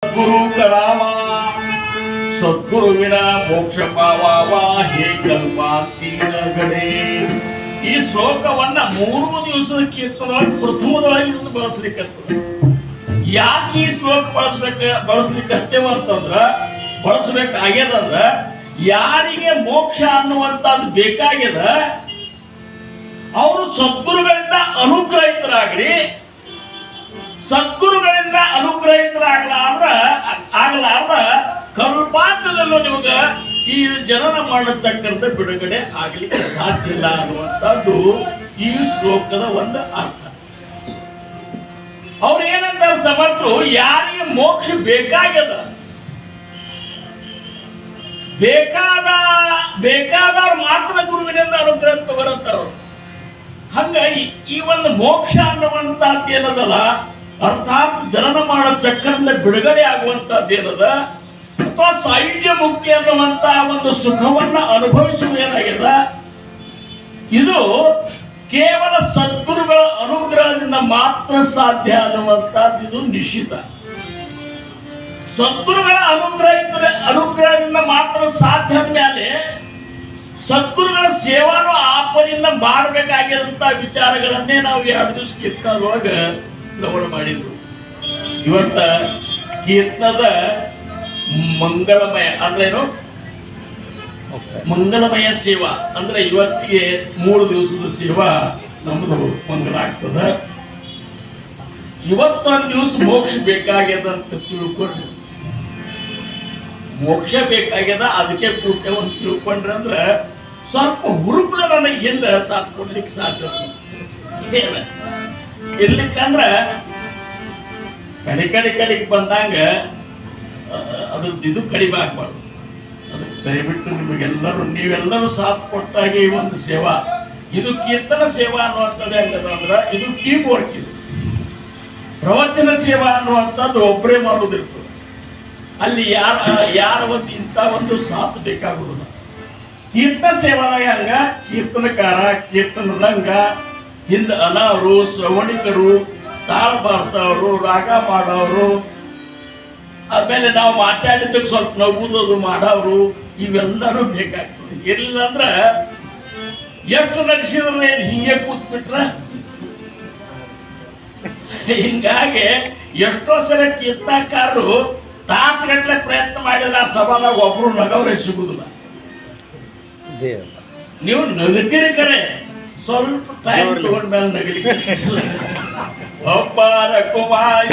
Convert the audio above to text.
गुरु करावा सद्गुरुविನ ಮೋಕ್ಷ ಪಾವಾವಾ ಹೇ ಕಲ್ಪಾಂತಿನ ಗಣೇ. ಈ ಶ್ಲೋಕವನ್ನ 3 ದಿವಸದ ಕೀರ್ತನವಾಗಿ ಪ್ರಥಮವಾಗಿ ಬಳಸಲಿಕ್ಕೆ ಯಾಕೆ ಈ ಶ್ಲೋಕ ಬಳಸಲಿಕ್ಕೆ ಬಳಸಬೇಕಾಗ್ಯದಂದ್ರ ಯಾರಿಗೆ ಮೋಕ್ಷ ಅನ್ನುವಂಥದ್ದು ಬೇಕಾಗ್ಯದ ಅವರು ಸದ್ಗುರುಗಳಿಂದ ಅನುಗ್ರಹಿತರಾಗ್ರಿ. ಸದ್ಗುರುಗಳಿಂದ ಅನುಗ್ರಹಿತರಾಗಲಾರ್ದ ಕಲ್ಪಾಂತದಲ್ಲೂ ನಿಮಗೆ ಈ ಜನನ ಮರಣ ಚಕ್ರದ ಬಿಡುಗಡೆ ಆಗ್ಲಿಕ್ಕೆ ಸಾಧ್ಯ ಇಲ್ಲ ಅನ್ನುವಂಥದ್ದು ಈ ಶ್ಲೋಕದ ಒಂದು ಅರ್ಥ. ಅವ್ರು ಏನಂತಾರೆ ಸಮರ್ಥರು, ಯಾರಿಗೆ ಮೋಕ್ಷ ಬೇಕಾಗ್ಯದ ಬೇಕಾದವ್ರು ಮಾತ್ರ ಗುರುವಿನಿಂದ ಅನುಗ್ರಹ ತಗೋರಂತಾರ. ಹಂಗ ಈ ಒಂದು ಮೋಕ್ಷ ಅನ್ನುವಂಥದ್ದು ಏನದಲ್ಲ, ಅರ್ಥಾತ್ ಜನನ ಮಾಡೋ ಚಕ್ರದಿಂದ ಬಿಡುಗಡೆ ಆಗುವಂತದ್ದು ಏನದ ಅಥವಾ ಸಾಯುಜ್ಯ ಮುಕ್ತಿ ಅನ್ನುವಂತ ಒಂದು ಸುಖವನ್ನ ಅನುಭವಿಸುವುದೇನಾಗ್ಯದ, ಇದು ಕೇವಲ ಸದ್ಗುರುಗಳ ಅನುಗ್ರಹದಿಂದ ಮಾತ್ರ ಸಾಧ್ಯ ಅನ್ನುವಂಥದ್ದು ಇದು ನಿಶ್ಚಿತ. ಸದ್ಗುರುಗಳ ಅನುಗ್ರಹದಿಂದ ಮಾತ್ರ ಸಾಧ್ಯ ಅಂದ್ಮೇಲೆ ಸದ್ಗುರುಗಳ ಸೇವಾನು ಆಪದಿಂದ ಮಾಡಬೇಕಾಗಿರುವಂತ ವಿಚಾರಗಳನ್ನೇ ನಾವು 2 ದಿವಸ ಕೀರ್ತನದೊಳಗೆ ಶ್ರವಣ ಮಾಡಿದ್ರು. ಇವತ್ತ ಕೀರ್ತನದ ಮಂಗಳಮಯ ಅಂದ್ರೇನು, ಮಂಗಳಮಯ ಸೇವಾ ಅಂದ್ರೆ ಇವತ್ತಿಗೆ 3 ದಿವಸದ ಸೇವಾ ನಮ್ದು ಮಂಗಳ ಆಗ್ತದ. ಇವತ್ತೊಂದು ದಿವಸ ಮೋಕ್ಷ ಬೇಕಾಗ್ಯದ ಅಂತ ತಿಳ್ಕೊಂಡ್ರಿ, ಮೋಕ್ಷ ಬೇಕಾಗ್ಯದ ಅದಕ್ಕೆ ಕೂತೆ ಒಂದು ತಿಳ್ಕೊಂಡ್ರೆ ಅಂದ್ರೆ ಸ್ವಲ್ಪ ಹುರುಪನ ನನಗೆ ಹಿಂದೆ ಸಾಥ್ ಕೊಡ್ಲಿಕ್ಕೆ ಸಾಧ್ಯ ಇರ್ಲಿಕ್ಕಂದ್ರ ಕಡೆಗೆ ಬಂದಂಗ ಅದ್ರದ್ದು ಇದು ಕಡಿಮೆ ಆಗ್ಬಾರ್ದು. ಅದಕ್ಕೆ ದಯವಿಟ್ಟು ನೀವೆಲ್ಲರೂ ಸಾಥ್ ಕೊಟ್ಟಾಗ ಈ ಒಂದು ಸೇವಾ, ಇದು ಕೀರ್ತನ ಸೇವಾ ಅನ್ನುವಂಥದ್ದು ಹೆಂಗದ ಇದು ಟೀಮ್ ವರ್ಕ್. ಇದು ಪ್ರವಚನ ಸೇವಾ ಅನ್ನುವಂಥದ್ದು ಒಬ್ಬರೇ ಮಾಡೋದಿರ್ತದೆ. ಅಲ್ಲಿ ಯಾರ ಒಂದು ಇಂಥ ಒಂದು ಸಾಥ್ ಬೇಕಾಗುವುದಿಲ್ಲ. ಕೀರ್ತನ ಸೇವಾದಾಗ ಹಂಗ ಕೀರ್ತನಕಾರ, ಕೀರ್ತನದಂಗ, ಹಿಂದ ಅನಾವರು, ಶ್ರವಣಿಕರು, ತಾಳ ಬಾರಿಸೋರು, ರಾಗ ಮಾಡೋರು, ಆಮೇಲೆ ನಾವು ಮಾತಾಡಿದ್ದಕ್ಕೆ ಸ್ವಲ್ಪ ನಗುವುದು ಮಾಡೋರು, ಇವೆಲ್ಲರೂ ಬೇಕಾಗ್ತದೆ. ಇಲ್ಲಂದ್ರ ಎಷ್ಟು ನಗಿಸಿದ್ರೆ ಹಿಂಗೆ ಕೂತ್ಬಿಟ್ರ. ಹಿಂಗಾಗಿ ಎಷ್ಟೋ ಸಲ ಕೀರ್ತನಕಾರರು ತಾಸುಗಟ್ಟಲೆ ಪ್ರಯತ್ನ ಮಾಡಿದ್ರೆ ಆ ಸಭಾದಾಗ ಒಬ್ರು ನಗವ್ರೆ ಸಿಗುದಿಲ್ಲ. ನೀವು ನಗತೀರಿ ಕರೆ, ಸ್ವಲ್ಪ ಟೈಮ್ ತಗೊಂಡ್ಮೇಲೆ ನಗಲಿಕ್ಕೆ ಒಬ್ಬರ ಕುಮಾರ್